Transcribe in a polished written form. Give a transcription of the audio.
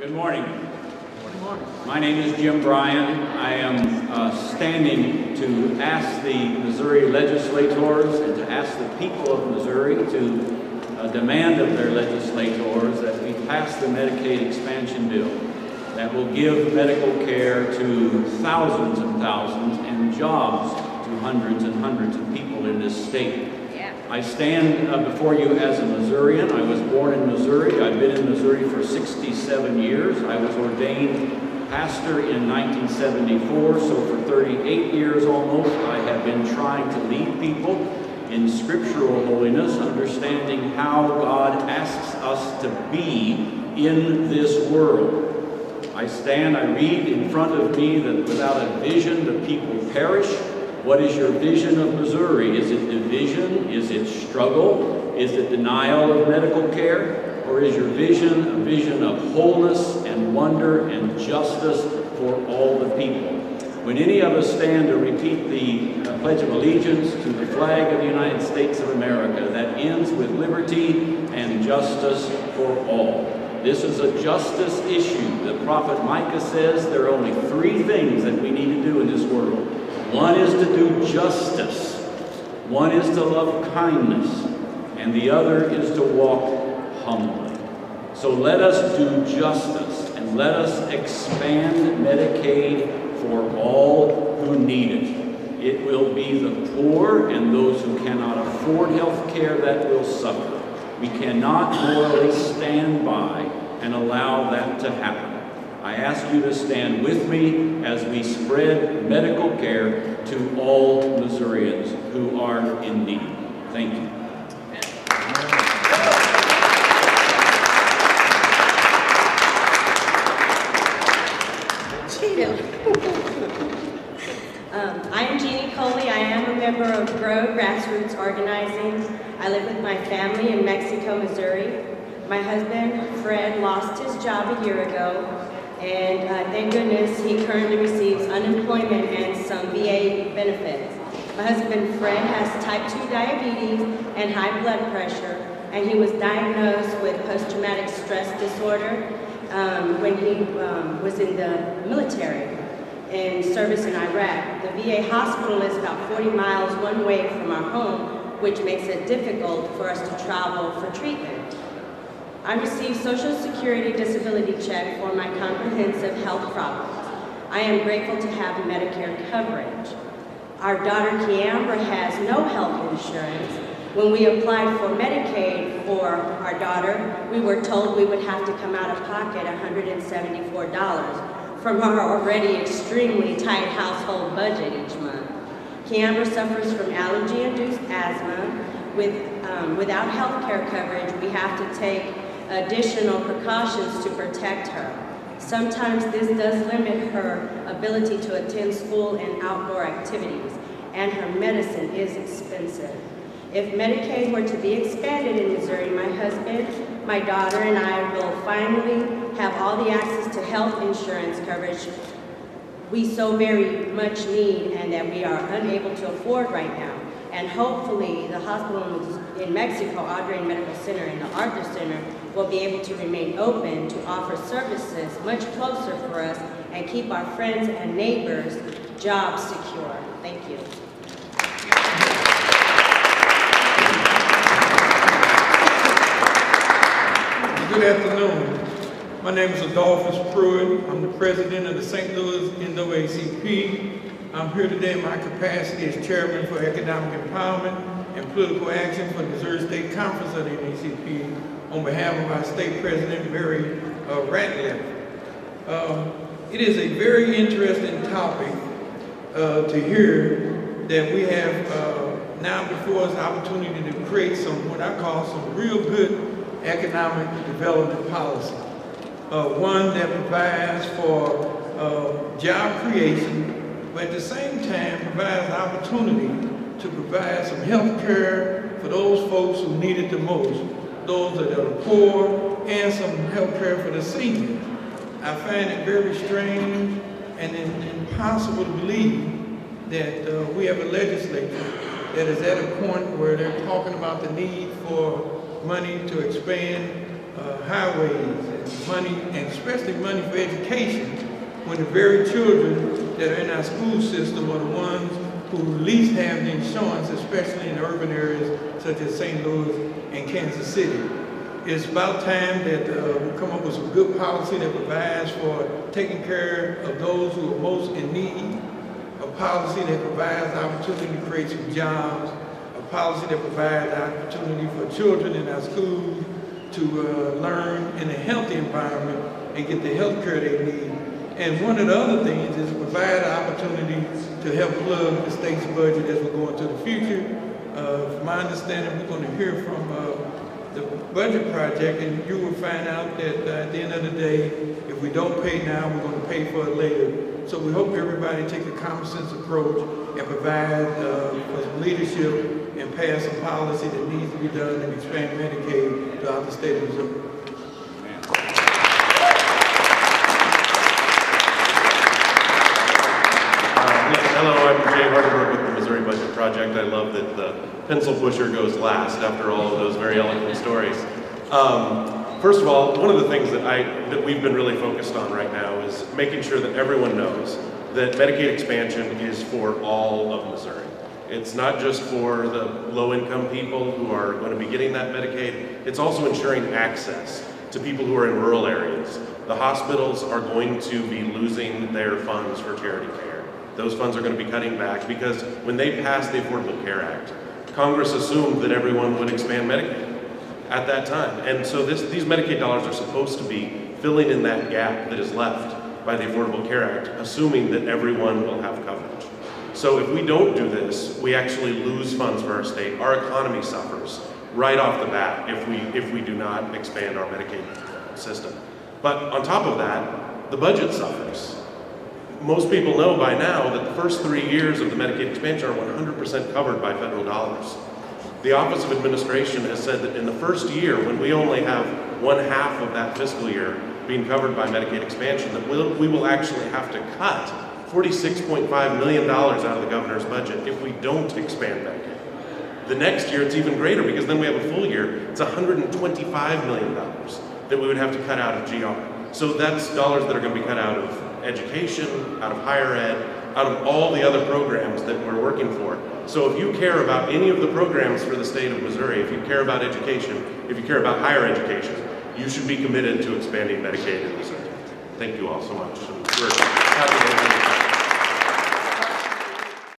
Good morning. My name is Jim Bryan. I am standing to ask the Missouri legislators and to ask the people of Missouri to demand of their legislators that we pass the Medicaid expansion bill that will give medical care to thousands and thousands and jobs to hundreds and hundreds of people in this state. I stand before you as a Missourian. I was born in Missouri. I've been in Missouri for 67 years. I was ordained pastor in 1974, so for 38 years almost, I have been trying to lead people in scriptural holiness, understanding how God asks us to be in this world. I read in front of me that without a vision, the people perish. What is your vision of Missouri? Is it division? Is it struggle? Is it denial of medical care? Or is your vision a vision of wholeness and wonder and justice for all the people? When any of us stand to repeat the Pledge of Allegiance to the flag of the United States of America, that ends with liberty and justice for all. This is a justice issue. The prophet Micah says there are only three things that we need to do in this world. One is to do justice, one is to love kindness, and the other is to walk humbly. So let us do justice and let us expand Medicaid for all who need it. It will be the poor and those who cannot afford health care that will suffer. We cannot morally stand by and allow that to happen. I ask you to stand with me as we spread medical care to all Missourians who are in need. Thank you. I am Jeannie Coleman. I am a member of GROW, Grassroots Organizing. I live with my family in Mexico, Missouri. My husband, Fred, lost his job a year ago. And thank goodness he currently receives unemployment and some VA benefits. My husband Fred has type 2 diabetes and high blood pressure, and he was diagnosed with post-traumatic stress disorder when he was in the military in service in Iraq. The VA hospital is about 40 miles one way from our home, which makes it difficult for us to travel for treatment. I receive Social Security disability check for my comprehensive health problems. I am grateful to have Medicare coverage. Our daughter Kiambra has no health insurance. When we applied for Medicaid for our daughter, we were told we would have to come out of pocket $174 from our already extremely tight household budget each month. Kiambra suffers from allergy-induced asthma. Without health care coverage, we have to take additional precautions to protect her. Sometimes this does limit her ability to attend school and outdoor activities, and her medicine is expensive. If Medicaid were to be expanded in Missouri, my husband, my daughter, and I will finally have all the access to health insurance coverage we so very much need and that we are unable to afford right now. And hopefully the hospital in Mexico, Audrain Medical Center and the Arthur Center will be able to remain open to offer services much closer for us and keep our friends and neighbors' jobs secure. Thank you. Good afternoon. My name is Adolphus Pruitt. I'm the president of the St. Louis NAACP. I'm here today in my capacity as chairman for economic empowerment and political action for the Missouri State Conference of the NAACP on behalf of our state president, Mary Ratliff. It is a very interesting topic to hear that we have now before us the opportunity to create what I call some real good economic development policy. One that provides for job creation, but at the same time provides an opportunity to provide some health care for those folks who need it the most, those that are poor, and some health care for the senior. I find it very strange and impossible to believe that we have a legislature that is at a point where they're talking about the need for money to expand highways and money, and especially money for education, when the very children that are in our school system are the ones who least have the insurance, especially in urban areas such as St. Louis and Kansas City. It's about time that we come up with some good policy that provides for taking care of those who are most in need, a policy that provides opportunity to create some jobs, a policy that provides opportunity for children in our schools to learn in a healthy environment and get the health care they need. And one of the other things is to provide an opportunity to help plug the state's budget as we go into the future. From my understanding, we're going to hear from the budget project, and you will find out that at the end of the day, if we don't pay now, we're going to pay for it later. So we hope everybody takes a common sense approach and provide for some leadership and pass some policy that needs to be done and expand Medicaid throughout the state of Missouri. Hello, I'm Jay Hardenberg with the Missouri Budget Project. I love that the pencil pusher goes last after all of those very eloquent stories. First of all, one of the things that we've been really focused on right now is making sure that everyone knows that Medicaid expansion is for all of Missouri. It's not just for the low-income people who are going to be getting that Medicaid. It's also ensuring access to people who are in rural areas. The hospitals are going to be losing their funds for charity care. Those funds are going to be cutting back because when they passed the Affordable Care Act, Congress assumed that everyone would expand Medicaid at that time. And so these Medicaid dollars are supposed to be filling in that gap that is left by the Affordable Care Act, assuming that everyone will have coverage. So if we don't do this, we actually lose funds for our state. Our economy suffers right off the bat if we do not expand our Medicaid system. But on top of that, the budget suffers. Most people know by now that the first 3 years of the Medicaid expansion are 100% covered by federal dollars. The Office of Administration has said that in the first year, when we only have 1/2 of that fiscal year being covered by Medicaid expansion, that we will actually have to cut $46.5 million out of the governor's budget if we don't expand Medicaid. The next year, it's even greater because then we have a full year. It's $125 million that we would have to cut out of GR. So that's dollars that are going to be cut out of education, out of higher ed, out of all the other programs that we're working for. So if you care about any of the programs for the state of Missouri, if you care about education, if you care about higher education, you should be committed to expanding Medicaid in Missouri. Thank you all so much. We're happy to